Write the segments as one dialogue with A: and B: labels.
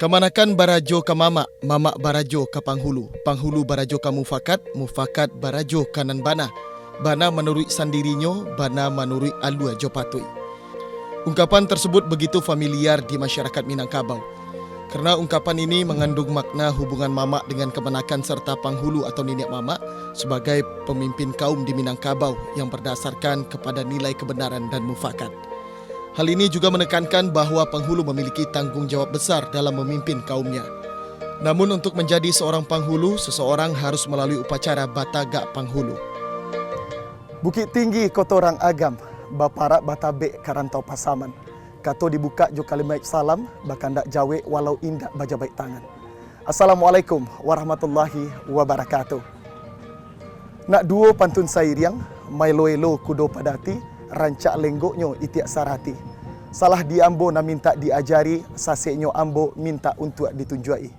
A: Kemanakan barajo ka mama, mama barajo ka panghulu, panghulu barajo ka mufakat, mufakat barajo kanan bana, bana menurut sandirinya, bana menurut alua jopatui. Ungkapan tersebut begitu familiar di masyarakat Minangkabau. Karena ungkapan ini mengandung makna hubungan mama dengan kemenakan serta panghulu atau nenek mama sebagai pemimpin kaum di Minangkabau yang berdasarkan kepada nilai kebenaran dan mufakat. Hal ini juga menekankan bahwa penghulu memiliki tanggung jawab besar dalam memimpin kaumnya. Namun untuk menjadi seorang penghulu, seseorang harus melalui upacara Batagak Penghulu.
B: Bukit tinggi kotorang agam, baparak batabe karantau pasaman. Kato dibuka jo kalimat salam, bahkan dak jawe walau indak baja baik tangan. Assalamualaikum warahmatullahi wabarakatuh. Nak duo pantun sairiang, mailoelo kudo padati, rancak lenggoknyo itiak sarati. Salah di ambo na minta diajari, saseknyo ambo minta untuk ditunjuai.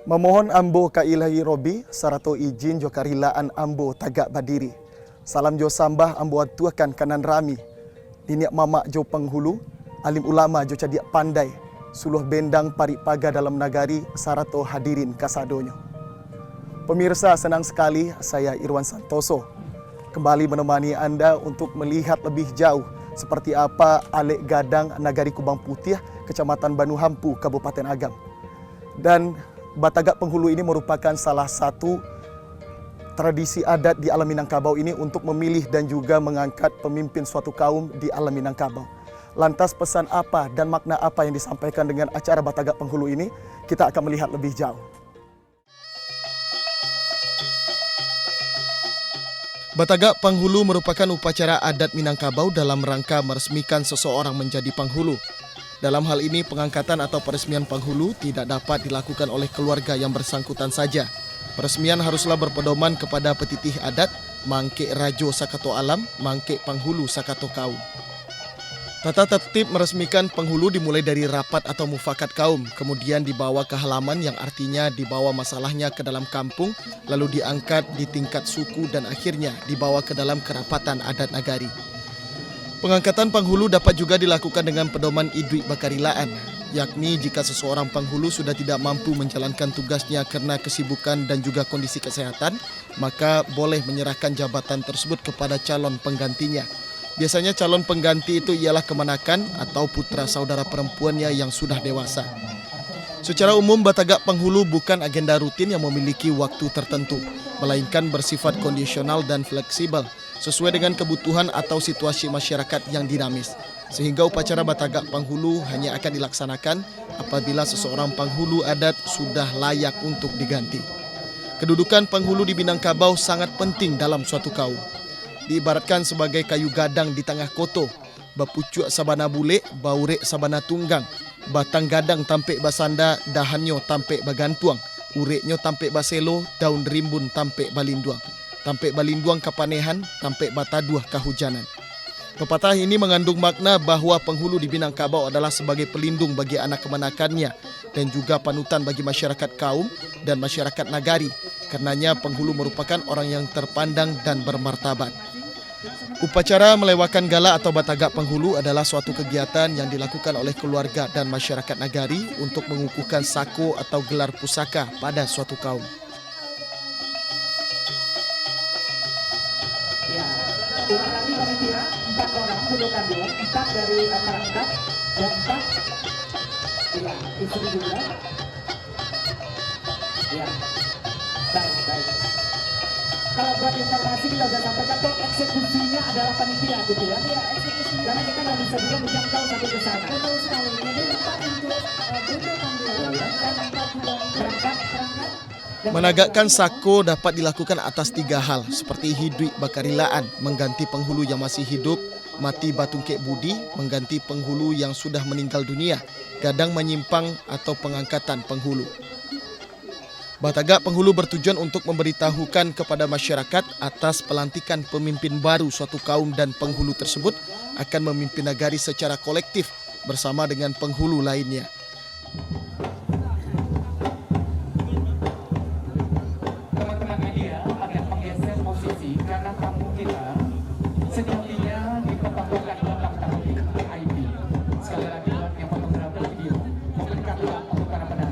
B: Memohon ambo ka ilahi robi, sarato izin jo karilaan ambo tagak badiri. Salam jo sambah ambo atuakan kanan rami. Diniak mama jo penghulu, alim ulama jo cadiak pandai. Suluh bendang parik paga dalam nagari, sarato hadirin kasadonyo. Pemirsa, senang sekali saya Irwan Santoso kembali menemani Anda untuk melihat lebih jauh seperti apa Alek Gadang Nagari Kubang Putih, Kecamatan Banu Hampu, Kabupaten Agam. Dan Batagak Penghulu ini merupakan salah satu tradisi adat di alam Minangkabau ini untuk memilih dan juga mengangkat pemimpin suatu kaum di alam Minangkabau. Lantas pesan apa dan makna apa yang disampaikan dengan acara Batagak Penghulu ini, kita akan melihat lebih jauh.
A: Batagak Penghulu merupakan upacara adat Minangkabau dalam rangka meresmikan seseorang menjadi penghulu. Dalam hal ini, pengangkatan atau peresmian penghulu tidak dapat dilakukan oleh keluarga yang bersangkutan saja. Peresmian haruslah berpedoman kepada petitih adat, mangke rajo sakato alam, mangke penghulu sakato kaum. Tata tertib meresmikan penghulu dimulai dari rapat atau mufakat kaum, kemudian dibawa ke halaman yang artinya dibawa masalahnya ke dalam kampung, lalu diangkat di tingkat suku dan akhirnya dibawa ke dalam kerapatan adat nagari. Pengangkatan penghulu dapat juga dilakukan dengan pedoman idui bakarilaan, yakni jika seseorang penghulu sudah tidak mampu menjalankan tugasnya karena kesibukan dan juga kondisi kesehatan, maka boleh menyerahkan jabatan tersebut kepada calon penggantinya. Biasanya calon pengganti itu ialah kemenakan atau putra saudara perempuannya yang sudah dewasa. Secara umum, Batagak Penghulu bukan agenda rutin yang memiliki waktu tertentu, melainkan bersifat kondisional dan fleksibel, sesuai dengan kebutuhan atau situasi masyarakat yang dinamis. Sehingga upacara Batagak Penghulu hanya akan dilaksanakan apabila seseorang penghulu adat sudah layak untuk diganti. Kedudukan penghulu di Minangkabau sangat penting dalam suatu kaum. Diibaratkan sebagai kayu gadang di tengah koto, bapucuk sabana bule, baurek sabana tunggang, batang gadang tampek basanda, dahannya tampek bagantuang, ureknya tampek baselo, daun rimbun tampek balinduang, tampek balinduang kapanehan, tampek bataduah kahujanan. Pepatah ini mengandung makna bahwa penghulu di Minangkabau adalah sebagai pelindung bagi anak kemenakannya dan juga panutan bagi masyarakat kaum dan masyarakat nagari. Karenanya penghulu merupakan orang yang terpandang dan bermartabat. Upacara melewakan gala atau Batagak Penghulu adalah suatu kegiatan yang dilakukan oleh keluarga dan masyarakat nagari untuk mengukuhkan sako atau gelar pusaka pada suatu kaum.
C: Ya, ulang lagi panitia, 4 orang, kudokan 2, 4 dari perangkat dan 4 ya, istri juga. Ya, baik. Kalau buat informasi kita sudah sampaikan tuh eksekusinya adalah panitia gitu ya. Iya, eksekusi. Karena kita nggak bisa juga menjangkau sampai ke sana. Betul sekali. Jadi tempat untuk kudokan 2 dan 4 juga perangkat.
A: Menegakkan sako dapat dilakukan atas 3 hal, seperti hidui bakarilaan, mengganti penghulu yang masih hidup, mati batungkek budi, mengganti penghulu yang sudah meninggal dunia, gadang menyimpang atau pengangkatan penghulu. Batagak Penghulu bertujuan untuk memberitahukan kepada masyarakat atas pelantikan pemimpin baru suatu kaum dan penghulu tersebut akan memimpin nagari secara kolektif bersama dengan penghulu lainnya.
C: Teman-teman media akan menggeser posisi karena tamu kita sejatinya dipertahankan dalam tahun IP. Sekali lagi buat yang fotografer video memberikan ruang untuk para pendatang.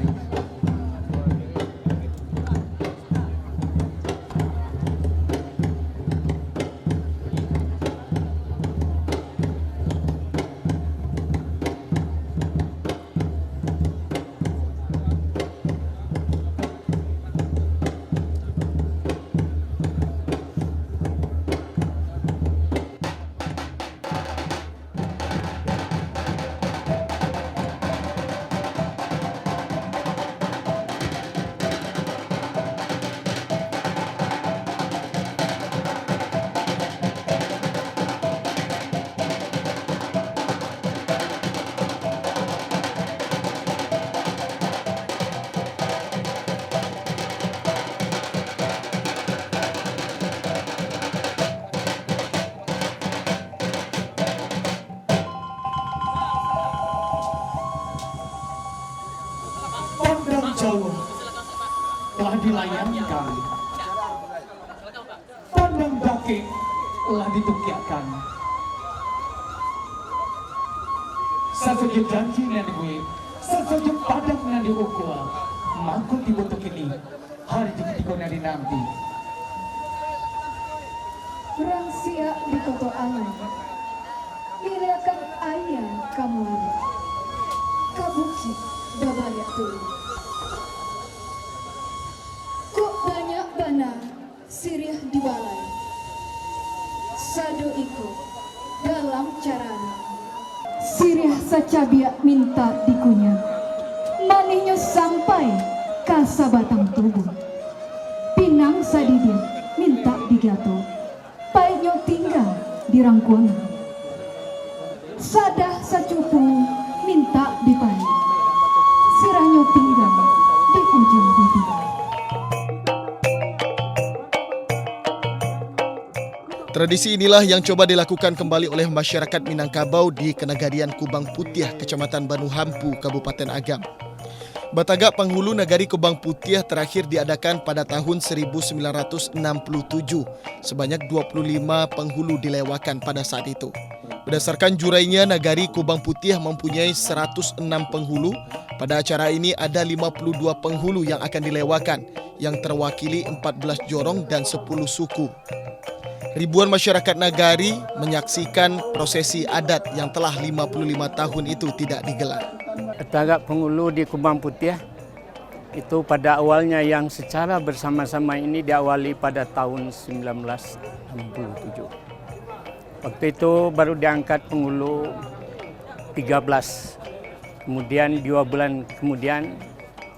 C: jauh telah dilayangkan, pandang daki telah ditukiakan. Sasaja janji yang dibuat, sasaja padang yang diukur, mangkut dibutuh ini, hari ketika nanti.
D: Rahasia di koto angan, iliakan ayah kamu ada, kabuki babayak tulu. Kok banyak bana sirih di balai, sadu ikut dalam carana, sirih sacabiak minta dikunya, maninyo sampai kasa batang tubuh, pinang sadidia minta digato. Painyo tinggal di rangkuangan, sadah sacupu minta dipani, sirahnya tinggal di ujung bibir.
A: Tradisi inilah yang coba dilakukan kembali oleh masyarakat Minangkabau di Kenegarian Kubang Putih, Kecamatan Banu Hampu, Kabupaten Agam. Batagak Penghulu Nagari Kubang Putih terakhir diadakan pada tahun 1967. Sebanyak 25 penghulu dilewakan pada saat itu. Berdasarkan jurainya, Nagari Kubang Putih mempunyai 106 penghulu. Pada acara ini ada 52 penghulu yang akan dilewakan, yang terwakili 14 jorong dan 10 suku. Ribuan masyarakat Nagari menyaksikan prosesi adat yang telah 55 tahun itu tidak digelar.
E: Batagak Penghulu di Kubang Putih itu pada awalnya yang secara bersama-sama ini diawali pada tahun 1967. Waktu itu baru diangkat penghulu 13. Kemudian 2 bulan kemudian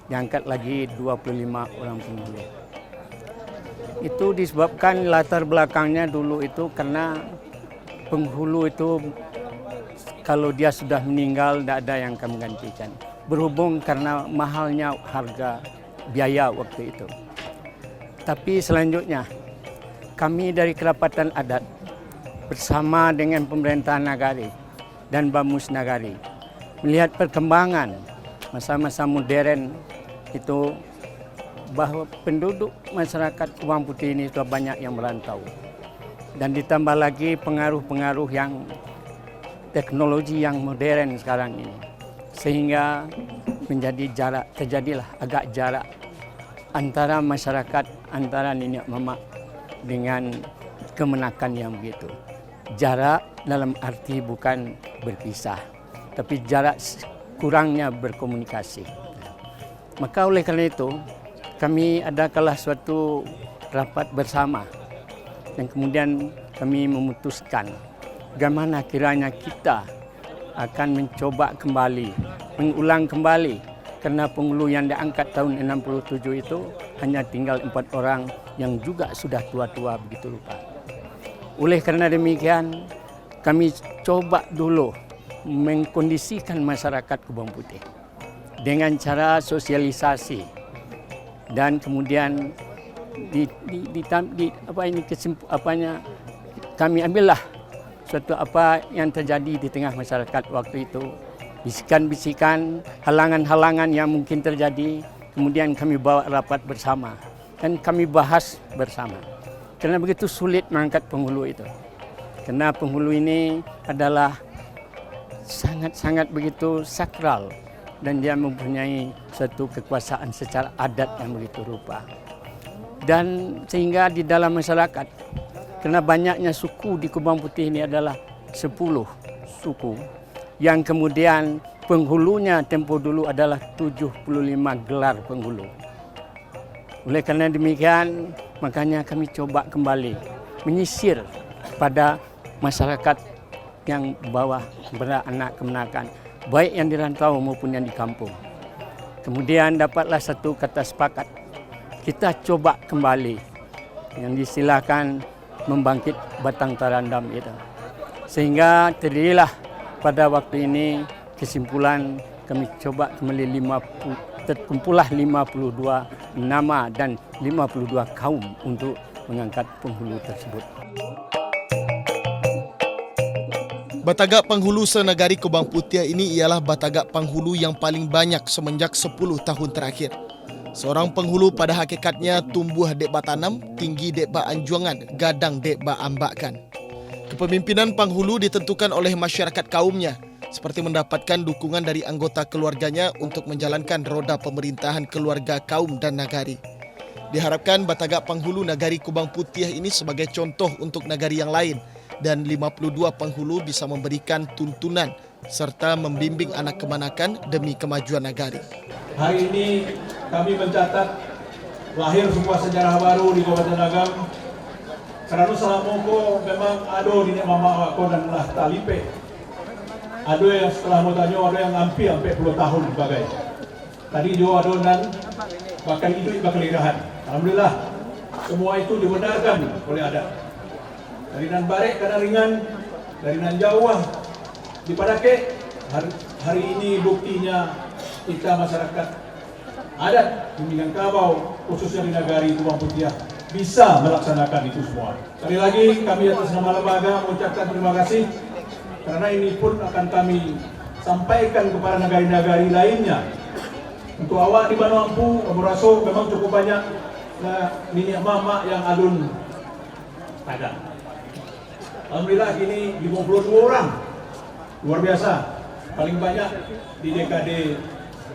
E: diangkat lagi 25 orang penghulu. Itu disebabkan latar belakangnya dulu itu karena penghulu itu kalau dia sudah meninggal tidak ada yang akan menggantikan. Berhubung karena mahalnya harga biaya waktu itu. Tapi selanjutnya kami dari Kerapatan Adat bersama dengan pemerintahan Nagari dan Bamus Nagari melihat perkembangan masa-masa modern itu bahwa penduduk masyarakat Kubang Putih ini sudah banyak yang merantau. Dan ditambah lagi pengaruh-pengaruh yang teknologi yang modern sekarang ini. Sehingga terjadilah agak jarak antara masyarakat, antara nenek mamak dengan kemenakan yang begitu. Jarak dalam arti bukan berpisah, tapi jarak kurangnya berkomunikasi. Maka oleh karena itu, kami adakanlah suatu rapat bersama dan kemudian kami memutuskan bagaimana kiranya kita akan mencoba kembali, mengulang kembali. Karena penghulu yang diangkat tahun 67 itu hanya tinggal 4 orang yang juga sudah tua-tua begitu rupa. Oleh karena demikian, kami coba dulu mengkondisikan masyarakat Kubang Putih dengan cara sosialisasi dan kemudian kami ambillah suatu apa yang terjadi di tengah masyarakat waktu itu, bisikan-bisikan, halangan-halangan yang mungkin terjadi, kemudian kami bawa rapat bersama dan kami bahas bersama. Karena begitu sulit mengangkat penghulu itu. Karena penghulu ini adalah sangat-sangat begitu sakral dan dia mempunyai suatu kekuasaan secara adat yang begitu rupa. Dan sehingga di dalam masyarakat, karena banyaknya suku di Kubang Putih ini adalah 10 suku, yang kemudian penghulunya tempo dulu adalah 75 gelar penghulu. Oleh karena demikian, makanya kami coba kembali menyisir pada masyarakat yang bawah beranak kemenakan, baik yang di rantau maupun yang di kampung. Kemudian dapatlah satu kata sepakat, kita coba kembali yang disilakan membangkit batang tarandam itu. Sehingga terdirilah pada waktu ini kesimpulan kami coba kembali terkumpullah 52 nama dan 52 kaum untuk mengangkat penghulu tersebut.
A: Batagak Penghulu se-Nagari Kubang Putih ini ialah batagak penghulu yang paling banyak semenjak 10 tahun terakhir. Seorang penghulu pada hakikatnya tumbuh dek ba tanam, tinggi dek ba anjuangan, gadang dek ba ambakan. Kepemimpinan penghulu ditentukan oleh masyarakat kaumnya, seperti mendapatkan dukungan dari anggota keluarganya untuk menjalankan roda pemerintahan keluarga kaum dan nagari. Diharapkan Batagak Penghulu Nagari Kubang Putih ini sebagai contoh untuk nagari yang lain dan 52 penghulu bisa memberikan tuntunan serta membimbing anak kemanakan demi kemajuan nagari.
F: Hari ini kami mencatat lahir sebuah sejarah baru di Kabupaten Agam. Kerana Salamoko memang ada di mama aku dan lah talipe. Ada yang setelah mau tanya ada yang hampir 40 tahun sebagai. Tadi juga ada dan bakal hidup bakal irahan. Alhamdulillah semua itu dibenarkan oleh adat. Dari nan barek kana ringan, dari nan jauh di Padake. Hari ini buktinya kita masyarakat adat di Minangkabau khususnya di Nagari Kubang Putih bisa melaksanakan itu semua. Sekali lagi kami atas nama lembaga mengucapkan terima kasih karena ini pun akan kami sampaikan kepada nagari-nagari lainnya. Untuk awak di Banu Ampu, memang cukup banyak minyak mama yang alun ada. Alhamdulillah kini 52 orang, luar biasa, paling banyak di dekade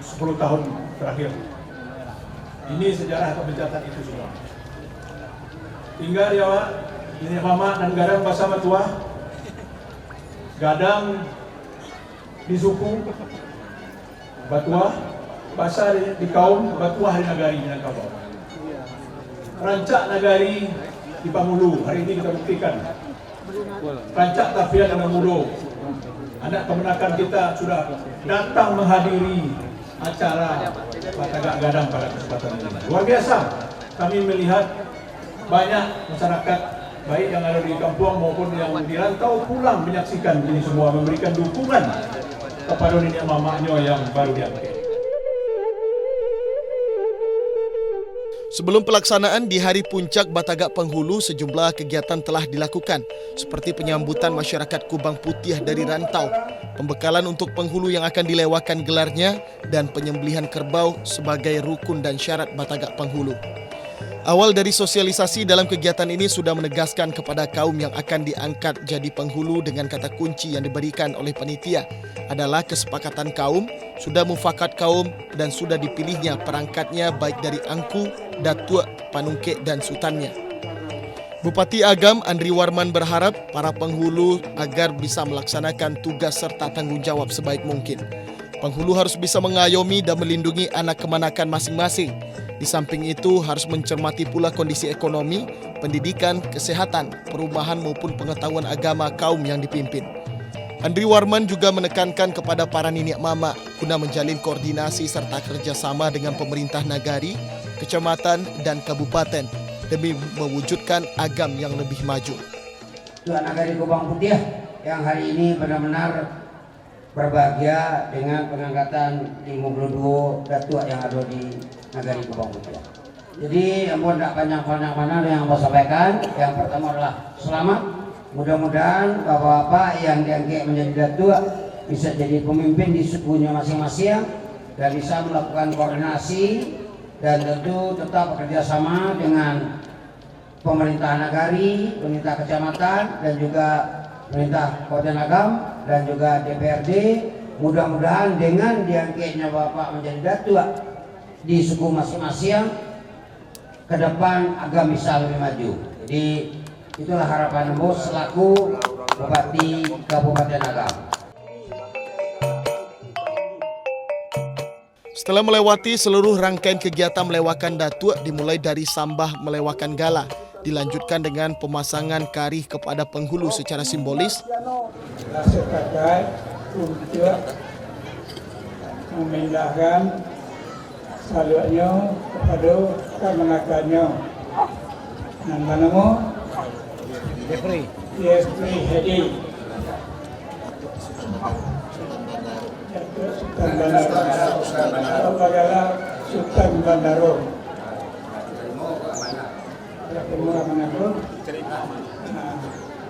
F: 10 tahun terakhir. Ini sejarah atau mencatat itu semua. Tinggal ya Wak, minyak mama dan gadang bersama tua, gadang di suku Batuah, pasar di kaum Batuah di Nagari Minangkabau. Rancak Nagari di Panghulu, hari ini kita buktikan. Rancak Tafian dan Mudo, anak kemenakan kita sudah datang menghadiri acara Batagak Gadang pada kesempatan ini. Luar biasa, kami melihat banyak masyarakat baik yang ada di kampung maupun yang di rantau pulang menyaksikan ini semua, memberikan dukungan kepada nenek mamanya yang baru diangkat.
A: Sebelum pelaksanaan di hari puncak Batagak Penghulu, sejumlah kegiatan telah dilakukan seperti penyambutan masyarakat Kubang Putih dari rantau, pembekalan untuk penghulu yang akan dilewakan gelarnya, dan penyembelihan kerbau sebagai rukun dan syarat Batagak Penghulu. Awal dari sosialisasi dalam kegiatan ini sudah menegaskan kepada kaum yang akan diangkat jadi penghulu dengan kata kunci yang diberikan oleh panitia adalah kesepakatan kaum, sudah mufakat kaum, dan sudah dipilihnya perangkatnya baik dari angku, datuk, panungkek dan sultannya. Bupati Agam Andri Warman berharap para penghulu agar bisa melaksanakan tugas serta tanggungjawab sebaik mungkin. Penghulu harus bisa mengayomi dan melindungi anak kemanakan masing-masing. Di samping itu harus mencermati pula kondisi ekonomi, pendidikan, kesehatan, perumahan maupun pengetahuan agama kaum yang dipimpin. Andri Warman juga menekankan kepada para nenek mama guna menjalin koordinasi serta kerjasama dengan pemerintah nagari, kecamatan dan kabupaten demi mewujudkan Agam yang lebih maju.
G: Tuan Nagari Kubang Putih yang hari ini benar-benar berbahagia dengan pengangkatan 52 datuk yang ada di Nagari Kubang Putih. Jadi ampun tak panjang-panjang mana yang mau sampaikan. Yang pertama adalah selamat. Mudah-mudahan bapak-bapak yang diangkat menjadi datuk bisa jadi pemimpin di sukunya masing-masing dan bisa melakukan koordinasi dan tentu tetap bekerjasama dengan pemerintah nagari, pemerintah kecamatan dan juga pemerintah Kabupaten Agam dan juga DPRD. Mudah-mudahan dengan diangkatnya bapak menjadi datuk di suku masing-masing ke depan Agam bisa lebih maju. Jadi itulah harapan Embos selaku Bupati Kabupaten Agam.
A: Setelah melewati seluruh rangkaian kegiatan melewakan datuk dimulai dari sambah melewakan gala, dilanjutkan dengan pemasangan karih kepada penghulu secara simbolis.
H: Sepakat untuk memindahkan salutnya kepada kemenakannya. Nama nama Jeffrey Hedi. Sultan Bandaro. Apabila Sultan Bandaro.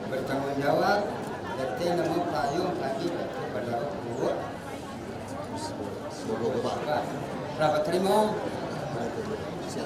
G: Bertanggung jawab RT nama Pak Yung lagi Bandaro Bubur. Berapa terima? Selamat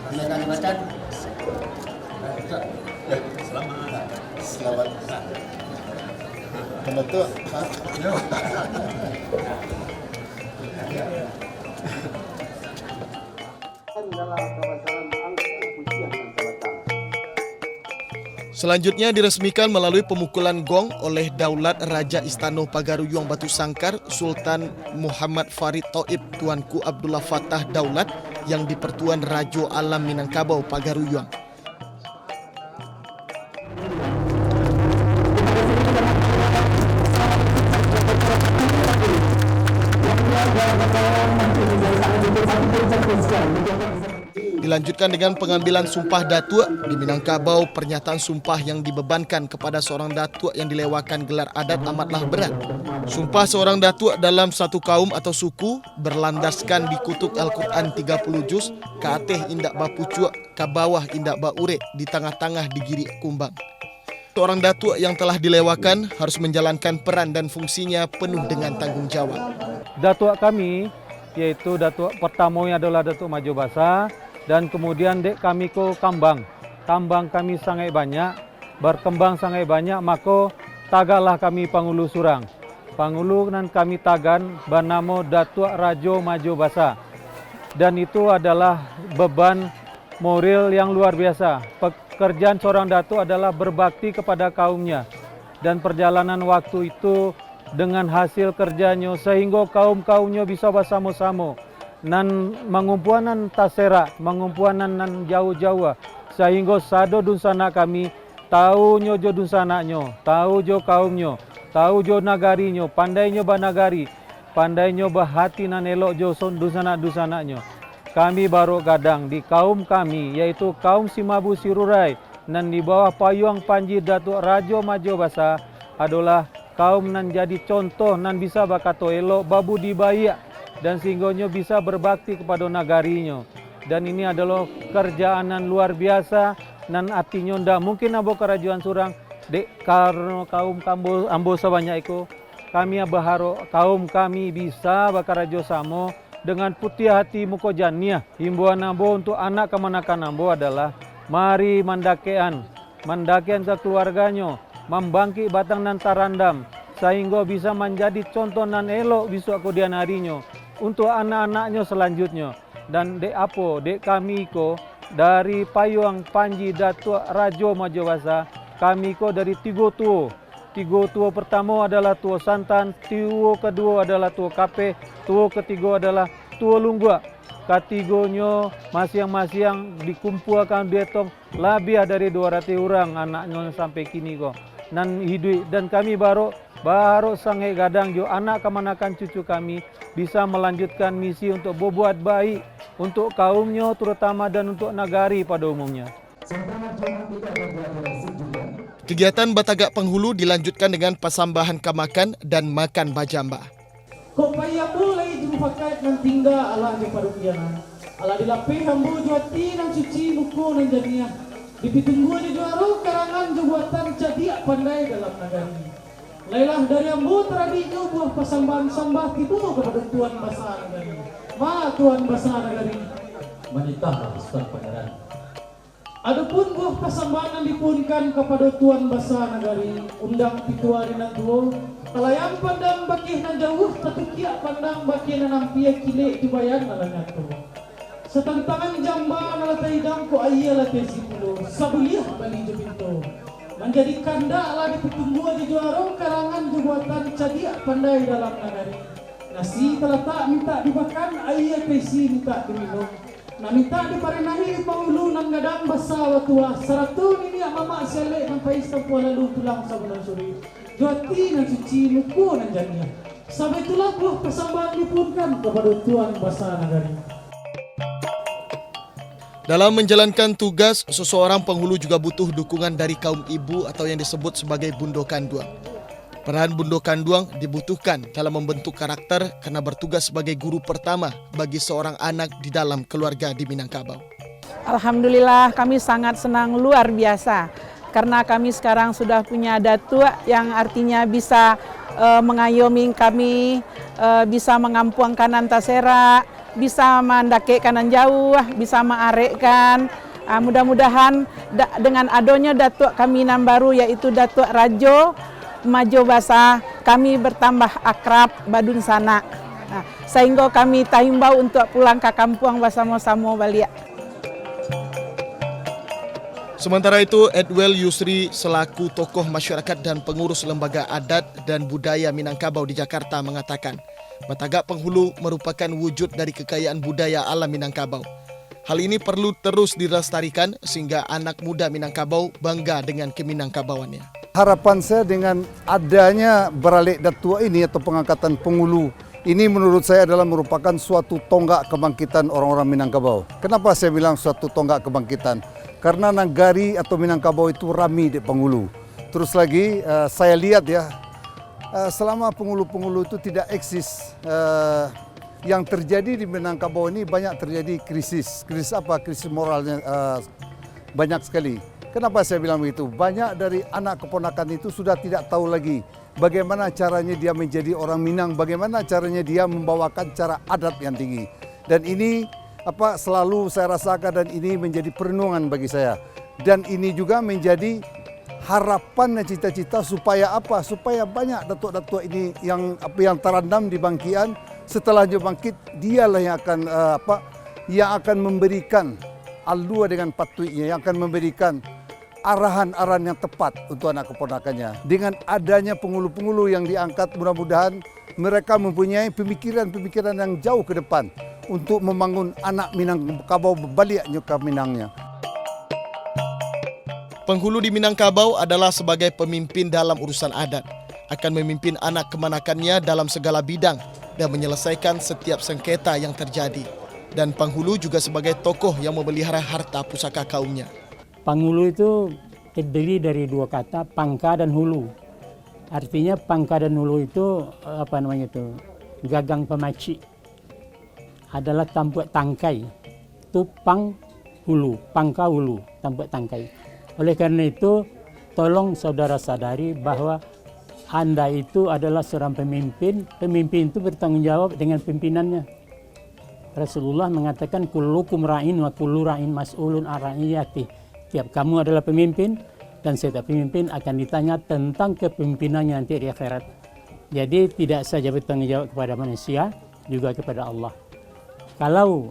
G: menunaikan ibadah.
A: Selamat. Betul. Selanjutnya diresmikan melalui pemukulan gong oleh Daulat Raja Istana Pagaruyung Batu Sangkar Sultan Muhammad Farid Thoib Tuanku Abdullah Fattah Daulat yang di Pertuan Rajo Alam Minangkabau Pagaruyung. Dilanjutkan dengan pengambilan sumpah datuk di Minangkabau. Pernyataan sumpah yang dibebankan kepada seorang datuk yang dilewakan gelar adat amatlah berat. Sumpah seorang datuk dalam satu kaum atau suku berlandaskan di kutub Al-Quran 30 juz, ke atas indak bapucuk, ke bawah indak baure, di tengah-tengah digiri kumbang. Seorang datuk yang telah dilewakan harus menjalankan peran dan fungsinya penuh dengan tanggung jawab.
I: Datuk kami yaitu datuk pertamanya adalah Datuk Majo Basa, dan kemudian dek kami ko kambang. Kambang kami sangat banyak, berkembang sangat banyak, maka tagalah kami Pangulu Surang. Pangulu nan kami tagan bernama Datuk Rajo Majo Basa. Dan itu adalah beban moral yang luar biasa. Pekerjaan seorang datuk adalah berbakti kepada kaumnya. Dan perjalanan waktu itu dengan hasil kerjanya sehingga kaum-kaumnya bisa bersama-sama. Nan mengumpuanan tasera, mengumpuanan nan jauh-jauh, sehingga sado dunsana kami tahu nyojo dunsananya, tahu jo kaumnya, tahu jo nagarinyo, pandainya banagari, pandainya bahati nan elok jo dunsana-dunsananya. Kami baru gadang di kaum kami, yaitu kaum Simabu Sirurai, nan di bawah payung Panji Datuk Rajo Majo Basa adalah kaum nan jadi contoh nan bisa bakato elok babu dibayak, dan sehingga bisa berbakti kepada nagarinya. Dan ini adalah kerjaan yang luar biasa, nan artinya ndak mungkin abo kerajaan Surang dek karena kaum ambo sebanyak itu. Kami berharap kaum kami bisa bakarajo samo dengan putih hati muko jania. Himbauan ambo untuk anak kemanakan ambo adalah mari mandakean ke keluarganya, membangkit batang nan tarandam, sehingga bisa menjadi contoh nan elok besok kemudian harinya untuk anak-anaknya selanjutnya. Dan dek kami ko dari payung Panji Datuk Rajo Majo Basa, kami ko dari tiga tua pertama adalah tua santan, tua kedua adalah tua kape, tua ketiga adalah tua lunggua. Ketigonya masing-masing dikumpulkan dietong lebih dari 200 orang anaknya sampai kini ko nan hidup. Dan kami baru sangat gadang jo anak kemanakan cucu kami bisa melanjutkan misi untuk berbuat baik untuk kaumnya terutama dan untuk nagari pada umumnya.
A: Kegiatan Batagak Penghulu dilanjutkan dengan pasambahan kamakan dan makan bajamba.
C: Kok payah boleh dipakai nan tinggal ala di parupianan. Ala dilapih hambu juati nan cuci buku nan jadinya. Dipitunggu di juaru karangan buatan cadia pandai dalam nagari. Lailah dari ambu tradinya buah pasambahan sambah itu kepada Tuan Basa Nagari. Tuan Basa Nagari menitah Ustaz Pangeran. Adapun buah pasambahan yang dipunkan kepada Tuan Basa Nagari, undang pituari nan duo, kalayang pandang bakih nan jauh, tatukia pandang bakih nan ampia kile dibayar nalangan tu. Setantangan jamba nalatai dangko ayah latih sipulo, sabuliah bali jepinto. Menjadi kanda lah di pertumbuhan di juarong karangan jabatan cadia pandai dalam nagari. Nasi telah tak minta dimakan, ayah pesi minta diminum. Namita di parinahi Paulu ng gadang basa watua saratun ini mama sele ng paista po lalu tulang sa bulan suri. Gati ng suci muko ng jania. Sampai itulah buah persembahan dipurkan kepada Tuhan basa nagari.
A: Dalam menjalankan tugas, seseorang penghulu juga butuh dukungan dari kaum ibu atau yang disebut sebagai bundo kanduang. Peran bundo kanduang dibutuhkan dalam membentuk karakter karena bertugas sebagai guru pertama bagi seorang anak di dalam keluarga di Minangkabau.
J: Alhamdulillah kami sangat senang luar biasa karena kami sekarang sudah punya datuk yang artinya bisa mengayomi kami, bisa mengampuang kanan tasera, bisa mendaki kanan jauh, bisa mengarekkan. Mudah-mudahan dengan adanya datuk kami yang baru yaitu Datuk Rajo Majo Basa, kami bertambah akrab badun sana. Sehingga kami tahimbau untuk pulang ke kampung bersama-sama balik.
A: Sementara itu, Edwel Yusri selaku tokoh masyarakat dan pengurus lembaga adat dan budaya Minangkabau di Jakarta mengatakan, Batagak Penghulu merupakan wujud dari kekayaan budaya alam Minangkabau. Hal ini perlu terus dilestarikan sehingga anak muda Minangkabau bangga dengan keminangkabauannya.
K: Harapan saya dengan adanya beralik datua ini atau pengangkatan penghulu ini menurut saya adalah merupakan suatu tonggak kebangkitan orang-orang Minangkabau. Kenapa saya bilang suatu tonggak kebangkitan? Karena Nagari atau Minangkabau itu rami di penghulu. Terus lagi saya lihat ya, selama penghulu-penghulu itu tidak eksis, yang terjadi di Minangkabau ini banyak terjadi krisis. Krisis apa? Krisis moralnya banyak sekali. Kenapa saya bilang begitu? Banyak dari anak keponakan itu sudah tidak tahu lagi bagaimana caranya dia menjadi orang Minang, bagaimana caranya dia membawakan cara adat yang tinggi. Dan ini selalu saya rasakan dan ini menjadi perenungan bagi saya. Dan ini juga menjadi harapan dan cita-cita supaya apa? Supaya banyak datuk-datuk ini yang terendam di bangkian, setelah dia bangkit dialah yang akan memberikan alua dengan patuitnya, yang akan memberikan arahan-arahan yang tepat untuk anak keponakannya. Dengan adanya penghulu-penghulu yang diangkat, mudah-mudahan mereka mempunyai pemikiran-pemikiran yang jauh ke depan untuk membangun anak Minangkabau baliknya ke Minangnya.
A: Penghulu di Minangkabau adalah sebagai pemimpin dalam urusan adat, akan memimpin anak kemanakannya dalam segala bidang dan menyelesaikan setiap sengketa yang terjadi. Dan penghulu juga sebagai tokoh yang memelihara harta pusaka kaumnya.
E: Penghulu itu terdiri dari dua kata, pangka dan hulu. Artinya pangka dan hulu itu gagang pemaci. Adalah tampuk tangkai. Itu pangka hulu, tampuk tangkai. Oleh karena itu, tolong saudara sadari bahwa Anda itu adalah seorang pemimpin. Pemimpin itu bertanggung jawab dengan pimpinannya. Rasulullah mengatakan kullukum ra'in wa kullu ra'in mas'ulun an ra'iyati. Tiap kamu adalah pemimpin dan setiap pemimpin akan ditanya tentang kepemimpinannya nanti di akhirat. Jadi tidak saja bertanggung jawab kepada manusia, juga kepada Allah. Kalau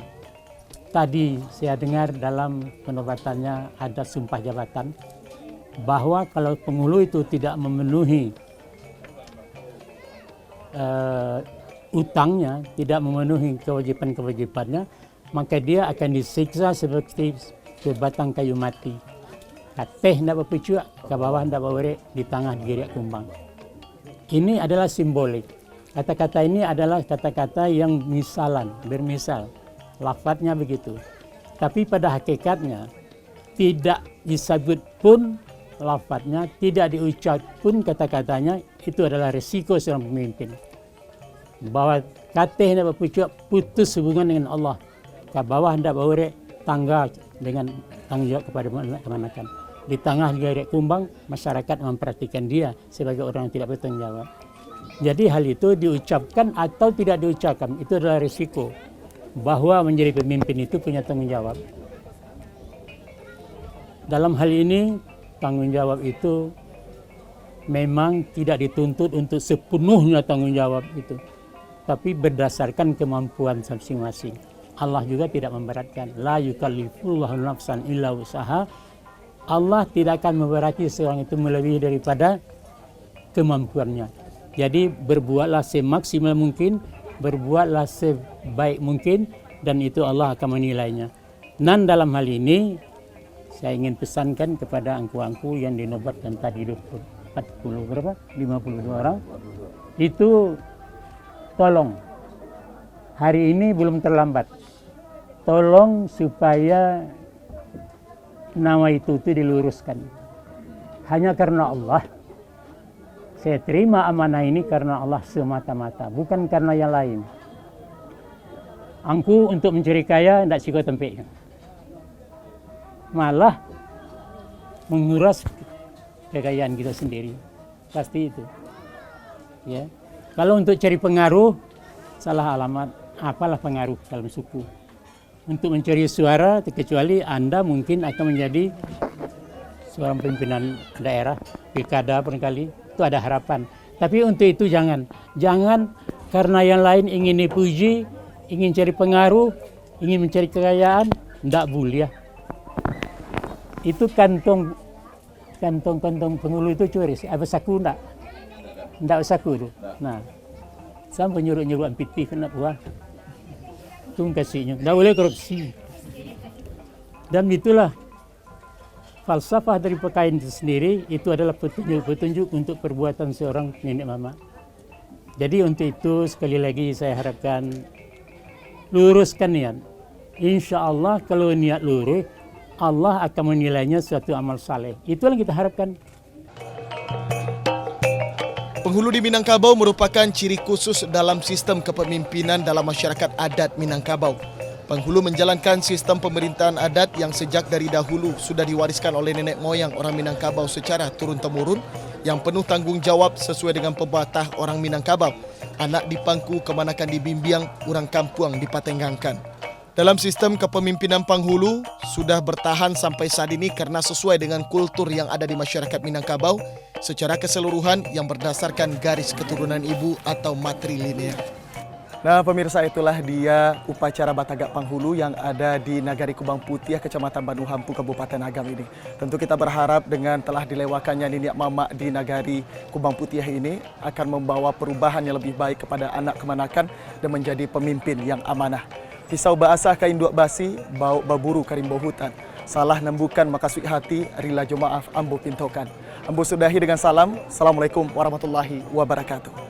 E: tadi saya dengar dalam penobatannya ada sumpah jabatan bahwa kalau penghulu itu tidak memenuhi utangnya, tidak memenuhi kewajiban-kewajibannya, maka dia akan disiksa seperti sebatang kayu mati. Teh tidak berpucuk, ke bawah tidak berwerek, di tengah digeriak kumbang. Ini adalah simbolik. Kata-kata ini adalah kata-kata yang bermisal. Lafadznya begitu. Tapi pada hakikatnya, tidak disebut pun lafadznya, tidak diucap pun kata-katanya, itu adalah resiko seorang pemimpin. Bahwa kata tidak berpucuk, putus hubungan dengan Allah. Ke bawah tidak berwerek, tangga dengan tanggung jawab kepada kemanakan. Di tengah digeriak kumbang, masyarakat memperhatikan dia sebagai orang yang tidak bertanggung jawab. Jadi hal itu diucapkan atau tidak diucapkan, itu adalah risiko. Bahwa menjadi pemimpin itu punya tanggung jawab. Dalam hal ini, tanggung jawab itu memang tidak dituntut untuk sepenuhnya tanggung jawab itu. Tapi berdasarkan kemampuan masing-masing. Allah juga tidak memberatkan. La yukallifullahu nafsan illa usaha. Allah tidak akan memberati seorang itu melebihi daripada kemampuannya. Jadi berbuatlah semaksimal mungkin, berbuatlah sebaik mungkin, dan itu Allah akan menilainya. Dan dalam hal ini saya ingin pesankan kepada angku-angku yang dinobatkan tadi 52 orang, itu tolong hari ini belum terlambat, tolong supaya nama itu diluruskan. Hanya karena Allah, saya terima amanah ini karena Allah semata-mata, bukan karena yang lain. Angku untuk mencari kaya tidak siko tempatnya, malah menguras kekayaan kita sendiri, pasti itu. Ya, kalau untuk cari pengaruh, salah alamat. Apalah pengaruh dalam suku? Untuk mencari suara, kecuali Anda mungkin akan menjadi seorang pimpinan daerah, pilkada barangkali, itu ada harapan. Tapi untuk itu jangan karena yang lain ingin dipuji, ingin cari pengaruh, ingin mencari kekayaan, tidak boleh. Itu kantong penghulu itu curi, apa saku tidak saku itu. Nah, sampai nyuruh ampiti kena buah, itu kasihnya, tidak boleh korupsi. Dan itulah falsafah dari pakaian itu sendiri, itu adalah petunjuk untuk perbuatan seorang nenek mama. Jadi untuk itu sekali lagi saya harapkan luruskan niat. Insya Allah kalau niat lurus, Allah akan menilainya suatu amal saleh. Itu yang kita harapkan.
A: Penghulu di Minangkabau merupakan ciri khusus dalam sistem kepemimpinan dalam masyarakat adat Minangkabau. Penghulu menjalankan sistem pemerintahan adat yang sejak dari dahulu sudah diwariskan oleh nenek moyang orang Minangkabau secara turun-temurun, yang penuh tanggung jawab sesuai dengan pepatah orang Minangkabau, anak dipangku kemanakan dibimbing, orang kampuang dipatenggangkan. Dalam sistem kepemimpinan penghulu sudah bertahan sampai saat ini karena sesuai dengan kultur yang ada di masyarakat Minangkabau secara keseluruhan yang berdasarkan garis keturunan ibu atau matrilinear.
B: Nah pemirsa, itulah dia upacara Batagak Penghulu yang ada di Nagari Kubang Putih, Kecamatan Bandung Hampu, Kabupaten Agam ini. Tentu kita berharap dengan telah dilewakannya Niniak Mama di Nagari Kubang Putih ini akan membawa perubahan yang lebih baik kepada anak kemanakan dan menjadi pemimpin yang amanah. Pisau basah kain duak basi, bau baburu karimbo hutan. Salah nembukan maka suik hati, rila jo maaf ambo pintokan. Ambo sudahi dengan salam. Assalamualaikum warahmatullahi wabarakatuh.